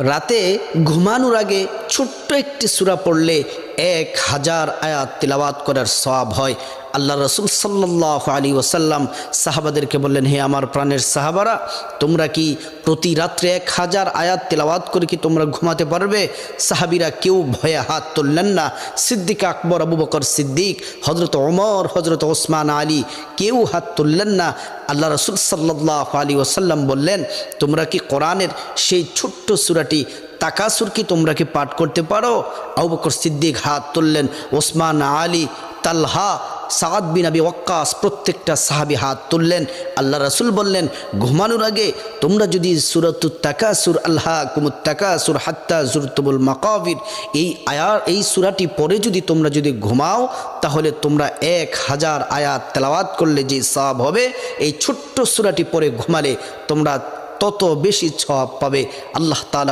রাতে ঘুমানোর আগে ছোট্ট একটি সূরা পড়লে 1000 আয়াত তিলাওয়াত করার সওয়াব হয়। আল্লাহ রসুল সাল্লাল্লাহু আলাইহি ওয়াসাল্লাম সাহাবাদেরকে বললেন, হে আমার প্রাণের সাহাবারা, তোমরা কি প্রতি রাত্রে 1000 আয়াত তিলাওয়াত করে কি তোমরা ঘুমাতে পারবে? সাহাবীরা কেউ ভয়ে হাত তুললেন না। সিদ্দিক আকবর, আবু বকর সিদ্দিক, হজরত ওমর, হজরত ওসমান আলী কেউ হাত তুললেন না। আল্লাহ রসুল সাল্লাল্লাহু আলাইহি ওয়াসাল্লাম বললেন, তোমরা কি কোরআনের সেই ছোট্ট সূরাটি তাকাসুর কি তোমরা কি পাঠ করতে পারো? আবু বকর সিদ্দিক হাত তুললেন, ওসমান আলী, তালহা, সাদ বিন আবি ওয়াক্কাস প্রত্যেকটা সাহাবী হাত তুললেন। আল্লাহ রাসূল বললেন, ঘুমানোর আগে তোমরা যদি সূরাতুত তাকাসুর, আলহাকুমুত তাকাসুর হাত্তা যুরতুমুল মাকাবির, এই সূরাটি পড়ে যদি তোমরা যদি ঘুমাও, তাহলে তোমরা 1000 আয়াত তেলাওয়াত করলে যে সওয়াব হবে, এই ছোট্ট সূরাটি পড়ে ঘুমালে তোমরা তত বেশি সওয়াব পাবে। আল্লাহ তাআলা